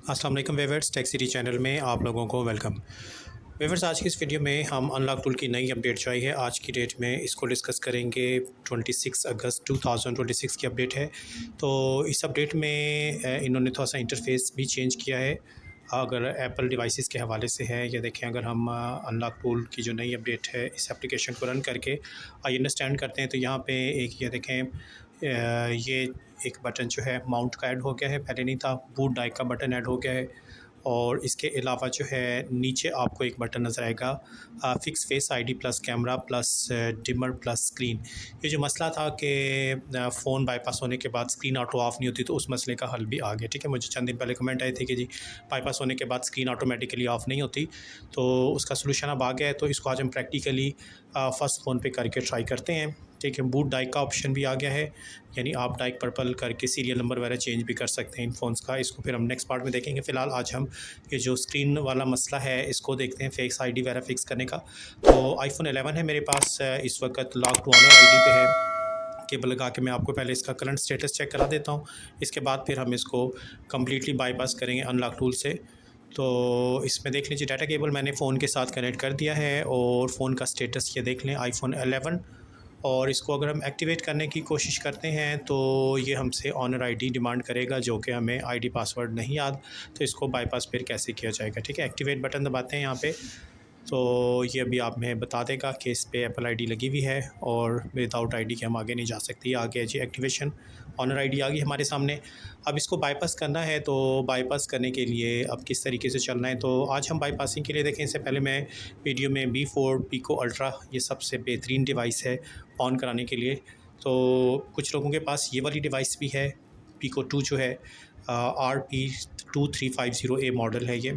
अस्सलाम वालेकुम viewers, tech city channel में आप लोगों को वेलकम। व्यूअर्स, आज की इस वीडियो में हम अनलॉक टूल की नई अपडेट जो आई है आज की डेट में इसको डिस्कस करेंगे। 26 अगस्त 2026 की अपडेट है। तो इस अपडेट में इन्होंने थोड़ा सा इंटरफेस भी चेंज किया है। अगर एप्पल डिवाइसेस के हवाले से है, या देखें अगर हम अनलॉक टूल की जो नई अपडेट है इस एप्लीकेशन को रन करके आई अंडरस्टैंड करते हैं, तो यहाँ पे एक ये देखें, ये एक बटन जो है माउंट का ऐड हो गया है, पहले नहीं था। बूट डाई का बटन ऐड हो गया है। और इसके अलावा जो है नीचे आपको एक बटन नज़र आएगा, fix face ID plus camera plus dimmer plus screen. ये जो मसला था कि फ़ोन बाईपास होने के बाद स्क्रीन ऑटो ऑफ़ नहीं होती, तो उस मसले का हल भी आ गया। ठीक है, मुझे चंद दिन पहले कमेंट आए थे कि जी बाईपास होने के बाद स्क्रीन ऑटोमेटिकली ऑफ़ नहीं होती, तो उसका सलूशन अब आ गया है। तो इसको आज हम प्रैक्टिकली फ़र्स्ट फ़ोन पे करके ट्राई करते हैं। ठीक है, बूट डाई का ऑप्शन भी आ गया है, यानी आप डाइक पर्पल करके सीरियल नंबर वगैरह चेंज भी कर सकते हैं इन फ़ोन्स का। इसको फिर हम नेक्स्ट पार्ट में देखेंगे। फ़िलहाल आज हम ये जो स्क्रीन वाला मसला है इसको देखते हैं, फेस आईडी वगैरह फ़िक्स करने का। तो आईफ़ोन 11 है मेरे पास, इस वक्त लॉक टू ऑनर आईडी पे है। केबल लगा के मैं आपको पहले इसका करंट स्टेटस चेक करा देता हूँ, इसके बाद फिर हम इसको कम्प्लीटली बाईपास करेंगे अनलॉक टूल से। तो इसमें देख लीजिए, डाटा केबल मैंने फ़ोन के साथ कनेक्ट कर दिया है और फ़ोन का स्टेटस ये देख लें, आईफ़ोन 11। और इसको अगर हम एक्टिवेट करने की कोशिश करते हैं तो ये हमसे ऑनर आईडी डिमांड करेगा, जो कि हमें आईडी पासवर्ड नहीं याद। तो इसको बाईपास फिर कैसे किया जाएगा। ठीक है, एक्टिवेट बटन दबाते हैं यहाँ पे, तो ये अभी आप में बता देगा कि इस पे एप्पल आईडी लगी हुई है और विदाउट आईडी के हम आगे नहीं जा सकते। ये आ गया जी एक्टिवेशन, ऑनर आईडी आ गई हमारे सामने। अब इसको बाईपास करना है, तो बाईपास करने के लिए अब किस तरीके से चलना है, तो आज हम बाईपासिंग के लिए देखें। इससे पहले मैं वीडियो में B4 पिको अल्ट्रा, ये सबसे बेहतरीन डिवाइस है ऑन कराने के लिए। तो कुछ लोगों के पास ये वाली डिवाइस भी है, पिको 2 जो है, RP2350A मॉडल है ये।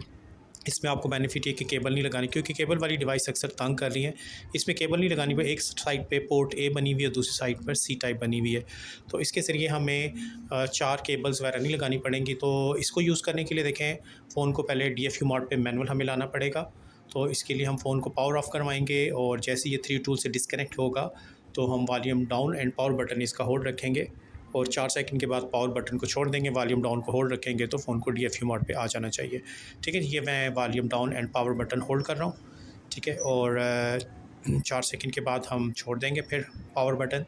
इसमें आपको बेनिफिट ये कि केबल नहीं लगानी, क्योंकि केबल वाली डिवाइस अक्सर तंग कर रही है। इसमें केबल नहीं लगानी, पर एक साइड पे पोर्ट ए बनी हुई है, दूसरी साइड पर सी टाइप बनी हुई है। तो इसके ज़रिए हमें 4 केबल्स वगैरह नहीं लगानी पड़ेंगी। तो इसको यूज़ करने के लिए देखें, फ़ोन को पहले DFU मोड पे मैनुअल हमें लाना पड़ेगा। तो इसके लिए हम फ़ोन को पावर ऑफ़ करवाएंगे, और जैसे ये 3 टूल से डिस्कनेक्ट होगा तो हम volume down and power button इसका होल्ड रखेंगे, और 4 सेकंड के बाद पावर बटन को छोड़ देंगे, वॉल्यूम डाउन को होल्ड रखेंगे, तो फ़ोन को DFU मोड पे आ जाना चाहिए। ठीक है, ये मैं volume down and power button hold कर रहा हूँ। ठीक है, और 4 सेकंड के बाद हम छोड़ देंगे फिर पावर बटन,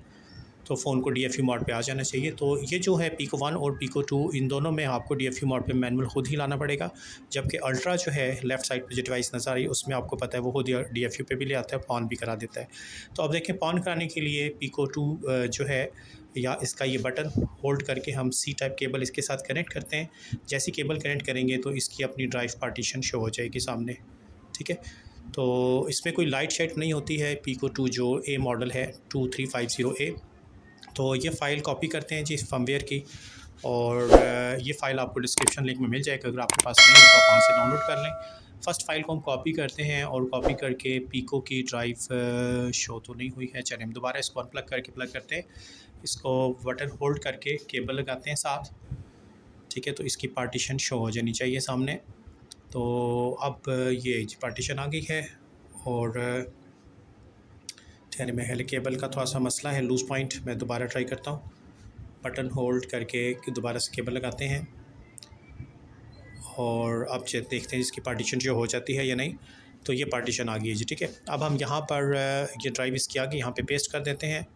तो फ़ोन को DFU मोड पे आ जाना चाहिए। तो ये जो है पिको 1 और पिको 2, इन दोनों में आपको DFU मोड पे मैनुअल खुद ही लाना पड़ेगा। जबकि अल्ट्रा जो है, लेफ़्ट साइड पे जो डिवाइस नज़र आ रही है, उसमें आपको पता है वो खुद ही DFU पे भी ले आता है, ऑन भी करा देता है। तो अब देखें, ऑन कराने के लिए पिको 2 जो है, या इसका ये बटन होल्ड करके हम सी टाइप केबल इसके साथ कनेक्ट करते हैं। जैसी केबल कनेक्ट करेंगे तो इसकी अपनी ड्राइव पार्टीशन शो हो जाएगी सामने। ठीक है, तो इसमें कोई लाइट शाइट नहीं होती है। पिको 2 जो ए मॉडल है 2350A, तो ये फ़ाइल कॉपी करते हैं जी इस फर्मवेयर की, और ये फ़ाइल आपको डिस्क्रिप्शन लिंक में मिल जाएगा। अगर आपके पास नहीं है तो आप वहाँ से डाउनलोड कर लें। फ़र्स्ट फ़ाइल को हम कॉपी करते हैं, और कॉपी करके पिको की ड्राइव शो तो नहीं हुई है, चलिए हम दोबारा इसको अनप्लग करके प्लग करते हैं। इसको बटन होल्ड करके केबल लगाते हैं साथ। ठीक है, तो इसकी पार्टीशन शो हो जानी चाहिए सामने। तो अब ये पार्टीशन आ गई है, और ठहरे में केबल का थोड़ा सा मसला है, लूज़ पॉइंट। मैं दोबारा ट्राई करता हूँ, बटन होल्ड करके दोबारा से केबल लगाते हैं, और अब देखते हैं इसकी पार्टीशन जो हो जाती है या नहीं। तो ये पार्टीशन आ गई है जी। ठीक है, अब हम यहाँ पर ये ड्राइव इसकी आ गई, यहाँ पे पेस्ट कर देते हैं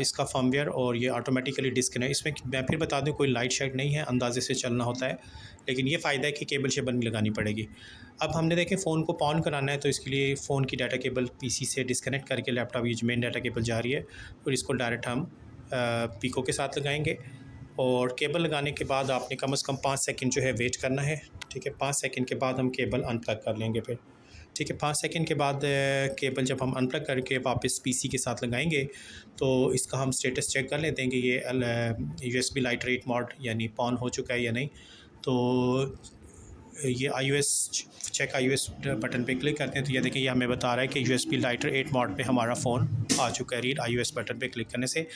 इसका फर्मवेयर, और ये ऑटोमेटिकली डिस्कनेक्ट। इसमें मैं फिर बता दूँ, कोई लाइट शाइट नहीं है, अंदाजे से चलना होता है, लेकिन ये फ़ायदा है कि केबल शेबल नहीं लगानी पड़ेगी। अब हमने देखें फ़ोन को ऑन कराना है, तो इसके लिए फ़ोन की डाटा केबल PC से डिस्कनेक्ट करके लैपटॉप, ये जो मेन डाटा केबल जा रही है, और इसको डायरेक्ट हम पिको के साथ लगाएंगे। और केबल लगाने के बाद आपने कम से कम 5 सेकंड जो है वेट करना है। ठीक है, 5 सेकंड के बाद हम केबल अनप्लग कर लेंगे फिर। ठीक है, 5 सेकंड के बाद केबल जब हम अनप्लग करके वापस PC के साथ लगाएंगे, तो इसका हम स्टेटस चेक कर लेते हैं कि ये USB लाइटरेट मोड यानी ऑन हो चुका है या नहीं। तो ये iOS चेक iOS बटन पे क्लिक करते हैं, तो ये देखिए, ये हमें बता रहा है कि USB लाइटर 8 मोड पे हमारा फ़ोन आ चुका है रीड iOS बटन पे क्लिक करने से।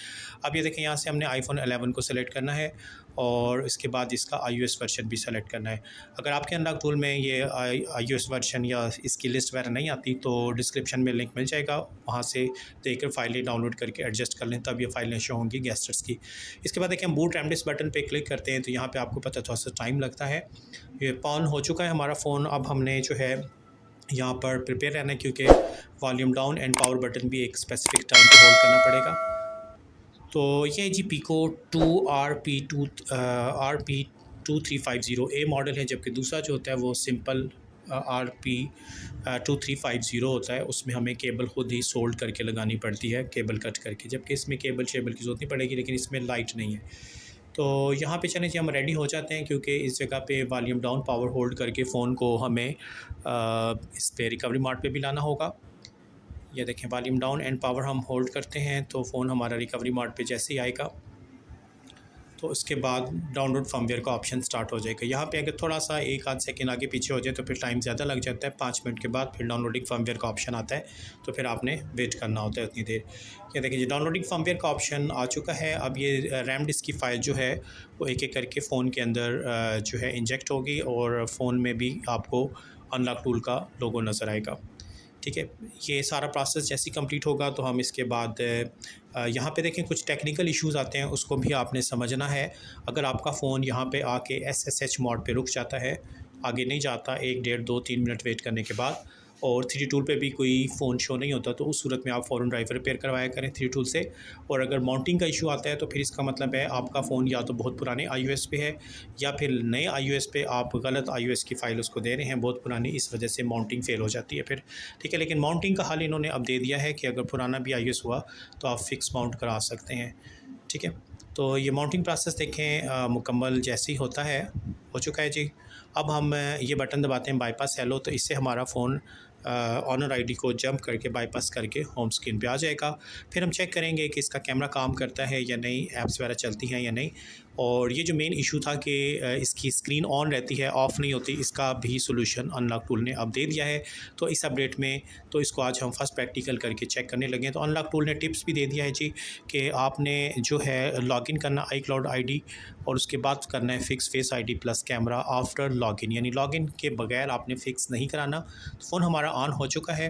अब ये देखें यहाँ से हमने iPhone 11 को सेलेक्ट करना है और इसके बाद इसका iOS वर्जन भी सेलेक्ट करना है। अगर आपके अनलॉक टूल में ये iOS वर्जन या इसकी लिस्ट वगैरह नहीं आती तो डिस्क्रिप्शन में लिंक मिल जाएगा, वहाँ से देखकर फाइलें डाउनलोड करके एडजस्ट कर लें, तब ये फाइलें शो होंगी गेस्टर्स की। इसके बाद देखिए हम बूट रेमडिस बटन पे क्लिक करते हैं तो यहाँ पे आपको पता थोड़ा सा टाइम लगता है। ये ऑन हो चुका है हमारा फ़ोन। अब हमने जो है यहाँ पर प्रिपेयर रहना है क्योंकि volume down and power button भी एक स्पेसिफिक टाइम पे होल्ड करना पड़ेगा। तो ये जी पीको 2RP2350 ए मॉडल है, जबकि दूसरा जो होता है वो सिंपल RP2350 होता है। उसमें हमें केबल खुद ही सोल्ड करके लगानी पड़ती है, केबल कट करके, जबकि इसमें केबल शेबल की ज़रूरत नहीं पड़ेगी, लेकिन इसमें लाइट नहीं है। तो यहाँ पे चलें जी हम रेडी हो जाते हैं क्योंकि इस जगह पे वॉल्यूम डाउन पावर होल्ड करके फ़ोन को हमें इस पे रिकवरी मोड पे भी लाना होगा। ये देखें वॉल्यूम डाउन एंड पावर हम होल्ड करते हैं तो फ़ोन हमारा रिकवरी मोड पे जैसे ही आएगा तो उसके बाद डाउनलोड फर्मवेयर का ऑप्शन स्टार्ट हो जाएगा। यहाँ पे अगर थोड़ा सा एक आध सेकंड आगे पीछे हो जाए तो फिर टाइम ज़्यादा लग जाता है। 5 मिनट के बाद फिर डाउनलोडिंग फर्मवेयर का ऑप्शन आता है, तो फिर आपने वेट करना होता है उतनी देर। ये देखिए जी डाउनलोडिंग फर्मवेयर का ऑप्शन आ चुका है। अब ये रैम डिस्क की फ़ाइल जो है वो एक एक करके फ़ोन के अंदर जो है इंजेक्ट होगी और फ़ोन में भी आपको अनलॉक टूल का लोगो नज़र आएगा। ठीक है, ये सारा प्रोसेस जैसे ही कंप्लीट होगा तो हम इसके बाद यहाँ पे देखें कुछ टेक्निकल इश्यूज़ आते हैं, उसको भी आपने समझना है। अगर आपका फ़ोन यहाँ पे आके SSH मोड पे रुक जाता है, आगे नहीं जाता 1 डेढ़ 2 3 मिनट वेट करने के बाद, और 3D टूल पे भी कोई फ़ोन शो नहीं होता, तो उस सूरत में आप फ़ौरन ड्राइवर रिपेयर करवाया करें 3D टूल से। और अगर माउंटिंग का इशू आता है तो फिर इसका मतलब है आपका फ़ोन या तो बहुत पुराने iOS पे है या फिर नए iOS पे आप गलत iOS की फ़ाइल उसको दे रहे हैं बहुत पुरानी, इस वजह से माउंटिंग फ़ेल हो जाती है फिर। ठीक है, लेकिन माउंटिंग का हल इन्होंने अब दे दिया है कि अगर पुराना भी iOS हुआ तो आप फ़िक्स माउंट करा सकते हैं। ठीक है, तो ये माउंटिंग प्रोसेस देखें मुकम्मल जैसे ही होता है, हो चुका है जी। अब हम ये बटन दबाते हैं बाईपास हेलो, तो इससे हमारा फ़ोन ऑनर आईडी को जंप करके बाईपास करके होम स्क्रीन पे आ जाएगा। फिर हम चेक करेंगे कि इसका कैमरा काम करता है या नहीं, ऐप्स वगैरह चलती हैं या नहीं। और ये जो मेन इशू था कि इसकी स्क्रीन ऑन रहती है ऑफ़ नहीं होती, इसका भी सॉल्यूशन अनलॉक टूल ने अब दे दिया है। तो इस अपडेट में तो इसको आज हम फर्स्ट प्रैक्टिकल करके चेक करने लगे हैं। तो अनलॉक टूल ने टिप्स भी दे दिया है जी कि आपने जो है लॉगिन करना iCloud आईडी और उसके बाद करना है fix face ID plus camera after login, यानी लॉगिन के बगैर आपने फ़िक्स नहीं कराना। तो फ़ोन हमारा ऑन हो चुका है,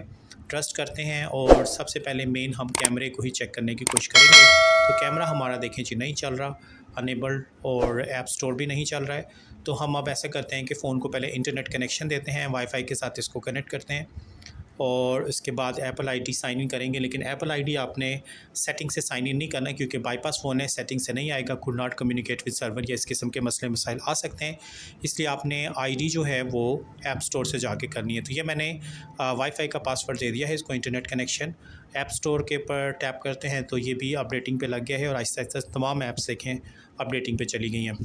ट्रस्ट करते हैं और सबसे पहले मेन हम कैमरे को ही चेक करने की कोशिश करेंगे। तो कैमरा हमारा देखें जी नहीं चल रहा, अनेबल्ड, और ऐप स्टोर भी नहीं चल रहा है। तो हम अब ऐसा करते हैं कि फ़ोन को पहले इंटरनेट कनेक्शन देते हैं, वाईफाई के साथ इसको कनेक्ट करते हैं और इसके बाद एप्पल आईडी साइन इन करेंगे। लेकिन एप्पल आईडी आपने सेटिंग से साइन इन नहीं करना क्योंकि बाईपास फ़ोन है, सेटिंग से नहीं आएगा, could not communicate with server या इस किस्म के मसले मसाइल आ सकते हैं। इसलिए आपने आईडी जो है वो ऐप स्टोर से जाके करनी है। तो ये मैंने वाईफाई का पासवर्ड दे दिया है इसको, इंटरनेट कनेक्शन। ऐप स्टोर के ऊपर टैप करते हैं तो ये भी अपडेटिंग पे लग गया है और आहिस्ता आहिस्ता तमाम ऐप्स देखें अपडेटिंग पे चली गई हैं।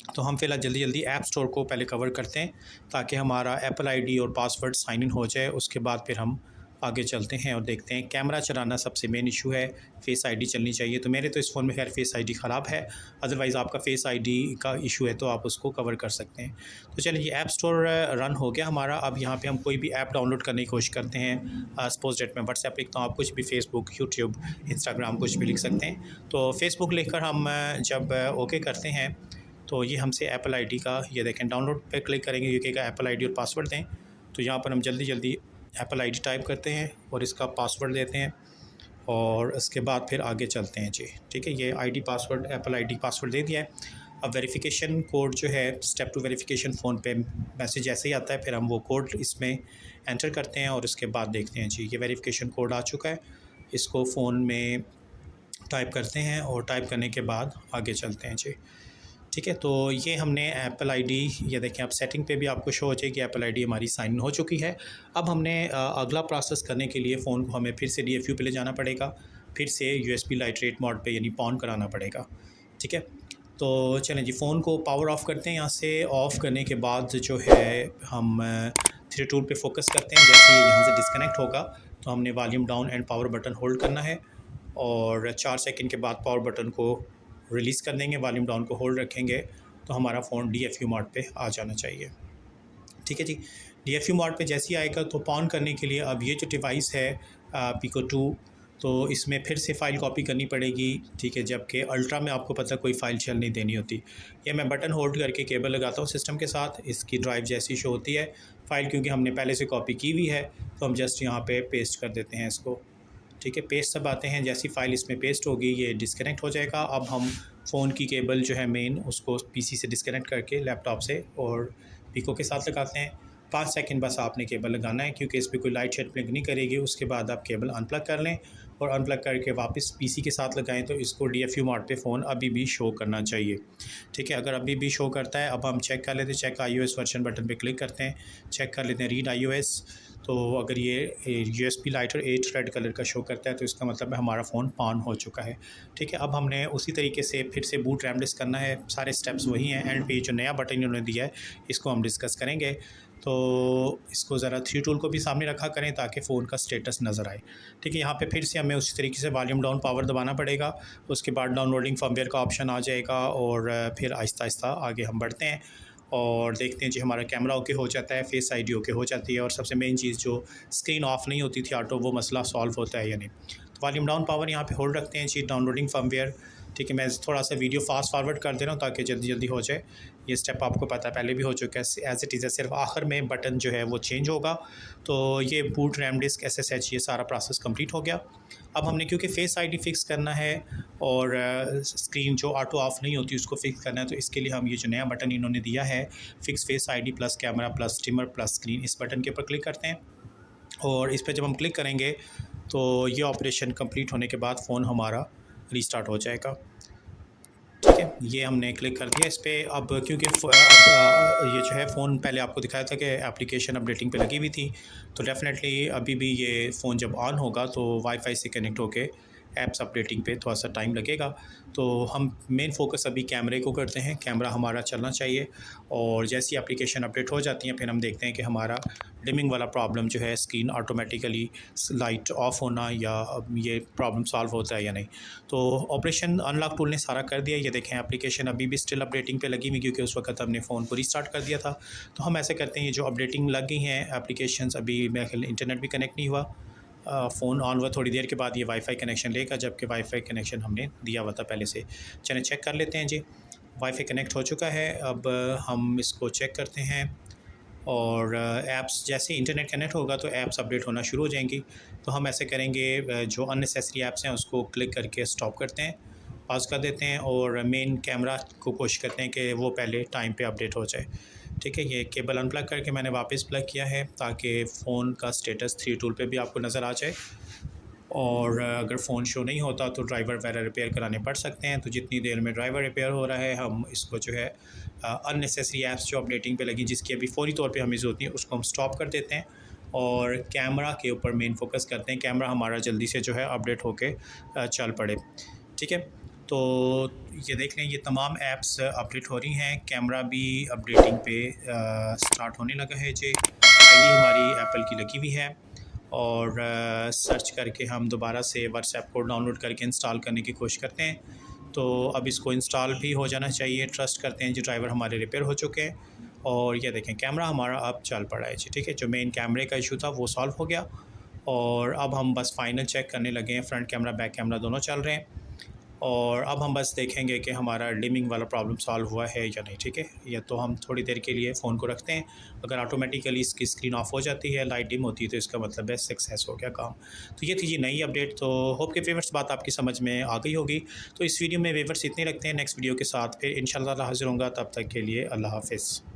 तो हम फ़िलहाल जल्दी जल्दी ऐप स्टोर को पहले कवर करते हैं ताकि हमारा एप्पल आईडी और पासवर्ड साइन इन हो जाए। उसके बाद फिर हम आगे चलते हैं और देखते हैं। कैमरा चलाना सबसे मेन इशू है, फेस आईडी चलनी चाहिए। तो मेरे तो इस फ़ोन में खैर फेस आईडी ख़राब है, अदरवाइज़ आपका फेस आईडी का इशू है तो आप उसको कवर कर सकते हैं। तो चलिए ऐप स्टोर रन हो गया हमारा। अब यहाँ पे हम कोई भी ऐप डाउनलोड करने की कोशिश करते हैं। सपोज डेट में व्हाट्सएप लिखता हूँ, आप कुछ भी फेसबुक, यूट्यूब, इंस्टाग्राम कुछ भी लिख सकते हैं। तो फेसबुक लिखकर हम जब ओके करते हैं तो ये हमसे एप्पल आईडी का, ये देखें डाउनलोड पे क्लिक करेंगे, ये कहेगा एप्पल आईडी और पासवर्ड दें। तो यहाँ पर हम जल्दी जल्दी एप्पल आईडी टाइप करते हैं और इसका पासवर्ड देते हैं और उसके बाद फिर आगे चलते हैं जी। ठीक है, ये ID password, Apple ID password दे दिया है। अब वेरिफिकेशन कोड जो है, स्टेप टू वेरिफिकेशन फ़ोन पे मैसेज ऐसे ही आता है, फिर हम वो कोड इसमें एंटर करते हैं और उसके बाद देखते हैं जी। ये वेरिफिकेशन कोड आ चुका है, इसको फ़ोन में टाइप करते हैं और टाइप करने के बाद आगे चलते हैं जी। ठीक है, तो ये हमने एप्पल आईडी, ये देखें आप सेटिंग पे भी आपको शो हो जाएगी एप्पल आईडी हमारी साइन इन हो चुकी है। अब हमने अगला प्रोसेस करने के लिए फ़ोन को हमें फिर से DFU पे ले जाना पड़ेगा, फिर से USB लाइटरेट मोड पे यानी ऑन कराना पड़ेगा। ठीक है, तो चलें जी फ़ोन को पावर ऑफ़ करते हैं। यहाँ से ऑफ़ करने के बाद जो है हम 3 टूल पे फोकस करते हैं। जैसे ये यहाँ से डिस्कनेक्ट होगा तो हमने volume down and power button hold करना है और 4 सेकंड के बाद पावर बटन को रिलीज़ कर देंगे, वॉल्यूम डाउन को होल्ड रखेंगे तो हमारा फ़ोन DFU मोड पे आ जाना चाहिए। ठीक है जी, DFU मोड पे जैसे ही आएगा तो ऑन करने के लिए अब ये जो डिवाइस है पीको 2, तो इसमें फिर से फ़ाइल कॉपी करनी पड़ेगी, ठीक है, जबकि अल्ट्रा में आपको पता कोई फ़ाइल शेयर नहीं देनी होती। ये मैं बटन होल्ड करके केबल लगाता हूँ सिस्टम के साथ, इसकी ड्राइव जैसी शो होती है फ़ाइल, क्योंकि हमने पहले से कॉपी की हुई है, तो हम जस्ट यहाँ पे पेस्ट कर देते हैं इसको, ठीक है। पेस्ट सब आते हैं, जैसी फ़ाइल इसमें पेस्ट होगी ये डिस्कनेक्ट हो जाएगा। अब हम फ़ोन की केबल जो है मेन उसको पीसी से डिस्कनेक्ट करके लैपटॉप से और पिको के साथ लगाते हैं। 5 सेकंड बस आपने केबल लगाना है, क्योंकि इस पर कोई लाइट शेड ब्लिंक नहीं करेगी। उसके बाद आप केबल अनप्लग कर लें और अनप्लग करके वापस पीसी के साथ लगाएं, तो इसको डीएफयू मोड पे फ़ोन अभी भी शो करना चाहिए, ठीक है। अगर अभी भी शो करता है, अब हम चेक कर लेते हैं, चेक iOS वर्जन बटन पे क्लिक करते हैं, चेक कर लेते हैं रीड iOS। तो अगर ये यूएसबी लाइटर 8 रेड कलर का शो करता है, तो इसका मतलब है हमारा फ़ोन ऑन हो चुका है, ठीक है। अब हमने उसी तरीके से फिर से बूट रैम डिस्क करना है, सारे स्टेप्स वही हैं। एंड पे जो नया बटन इन्होंने दिया है इसको हम डिस्कस करेंगे। तो इसको ज़रा 3 टूल को भी सामने रखा करें ताकि फ़ोन का स्टेटस नज़र आए, ठीक है। यहाँ पे फिर से हमें उसी तरीके से वॉल्यूम डाउन पावर दबाना पड़ेगा, उसके बाद डाउनलोडिंग फर्मवेयर का ऑप्शन आ जाएगा और फिर आहिस्ता आहिस्ता आगे हम बढ़ते हैं और देखते हैं जी हमारा कैमरा ओके हो जाता है, फेस आईडी ओके हो जाती है, और सबसे मेन चीज़ जो स्क्रीन ऑफ नहीं होती थी ऑटो, वो मसला सॉल्व होता है या नहीं। तो वॉल्यूम डाउन पावर यहाँ पे होल्ड रखते हैं जी, डाउनलोडिंग फर्मवेयर, ठीक है। मैं थोड़ा सा वीडियो फास्ट फॉरवर्ड कर दे रहा हूँ ताकि जल्दी जल्दी हो जाए। ये स्टेप आपको पता है पहले भी हो चुका है, एज़ इट इज़ है, सिर्फ आखिर में बटन जो है वो चेंज होगा। तो ये बूट रैम डिस्क SSH ये सारा प्रोसेस कंप्लीट हो गया। अब हमने क्योंकि फेस आईडी फ़िक्स करना है और स्क्रीन जो ऑटो ऑफ नहीं होती उसको फिक्स करना है, तो इसके लिए हम ये जो नया बटन इन्होंने दिया है fix face ID plus camera plus स्टिमर प्लस स्क्रीन, इस बटन के ऊपर क्लिक करते हैं और इस पर जब हम क्लिक करेंगे तो ये ऑपरेशन कंप्लीट होने के बाद फ़ोन हमारा रीस्टार्ट हो जाएगा, ठीक है। ये हमने क्लिक कर दिया इस पर। अब क्योंकि अब ये जो है फ़ोन पहले आपको दिखाया था कि एप्लीकेशन अपडेटिंग पे लगी हुई थी, तो डेफ़िनेटली अभी भी ये फ़ोन जब ऑन होगा तो वाईफाई से कनेक्ट होके ऐप्स अपडेटिंग पे थोड़ा सा टाइम लगेगा। तो हम मेन फोकस अभी कैमरे को करते हैं, कैमरा हमारा चलना चाहिए और जैसी एप्लीकेशन अपडेट हो जाती हैं फिर हम देखते हैं कि हमारा डिमिंग वाला प्रॉब्लम जो है, स्क्रीन ऑटोमेटिकली लाइट ऑफ होना, या ये प्रॉब्लम सॉल्व होता है या नहीं। तो ऑपरेशन अनलॉक टूल ने सारा कर दिया। ये देखें एप्लीकेशन अभी भी स्टिल अपडेटिंग पे लगी हुई, क्योंकि उस वक्त हमने फ़ोन को रीस्टार्ट कर दिया था। तो हम ऐसे करते हैं, ये जो अपडेटिंग लग गई हैं एप्लीकेशंस, अभी मेरे ख्याल इंटरनेट भी कनेक्ट नहीं हुआ, फ़ोन ऑन हुआ, थोड़ी देर के बाद ये वाईफाई कनेक्शन लेगा, जबकि वाईफाई कनेक्शन हमने दिया हुआ था पहले से। चलें चेक कर लेते हैं जी, वाईफाई कनेक्ट हो चुका है। अब हम इसको चेक करते हैं और ऐप्स जैसे इंटरनेट कनेक्ट होगा तो ऐप्स अपडेट होना शुरू हो जाएंगी। तो हम ऐसे करेंगे, जो अननेसेसरी ऐप्स हैं उसको क्लिक करके स्टॉप करते हैं, पॉज कर देते हैं और मेन कैमरा को कोशिश करते हैं कि वो पहले टाइम पे अपडेट हो जाए, ठीक है। ये केबल अनप्लग करके मैंने वापस प्लग किया है ताकि फ़ोन का स्टेटस 3 टूल पे भी आपको नज़र आ जाए। और अगर फ़ोन शो नहीं होता तो ड्राइवर वगैरह रिपेयर कराने पड़ सकते हैं। तो जितनी देर में ड्राइवर रिपेयर हो रहा है हम इसको जो है अननेसेसरी ऐप्स जो अपडेटिंग पे लगी जिसकी अभी फ़ौरी तौर पे हमें ज़रूरत नहीं है उसको हम स्टॉप कर देते हैं और कैमरा के ऊपर मेन फोकस करते हैं। कैमरा हमारा जल्दी से जो है अपडेट होके चल पड़े, ठीक है। तो ये देख लें, ये तमाम ऐप्स अपडेट हो रही हैं, कैमरा भी अपडेटिंग पे स्टार्ट होने लगा है जी। आईडी हमारी एप्पल की लगी हुई है और सर्च करके हम दोबारा से व्हाट्सएप को डाउनलोड करके इंस्टॉल करने की कोशिश करते हैं। तो अब इसको इंस्टॉल भी हो जाना चाहिए। ट्रस्ट करते हैं जी, ड्राइवर हमारे रिपेयर हो चुके हैं और ये देखें कैमरा हमारा अब चल पड़ा है जी, ठीक है। जो मेन कैमरे का इशू था वो सॉल्व हो गया और अब हम बस फाइनल चेक करने लगे हैं। फ्रंट कैमरा बैक कैमरा दोनों चल रहे हैं और अब हम बस देखेंगे कि हमारा डिमिंग वाला प्रॉब्लम सॉल्व हुआ है या नहीं, ठीक है। या तो हम थोड़ी देर के लिए फ़ोन को रखते हैं, अगर ऑटोमेटिकली इसकी स्क्रीन ऑफ हो जाती है, लाइट डिम होती है, तो इसका मतलब है सक्सेस हो गया काम। तो ये थी जी नई अपडेट। तो होप के व्यूअर्स बात आपकी समझ में आ गई होगी। तो इस वीडियो में व्यूअर्स इतने रखते हैं, नेक्स्ट वीडियो के साथ फिर इंशाल्लाह हाज़िर होऊंगा, तब तक के लिए अल्लाह हाफ़िज़।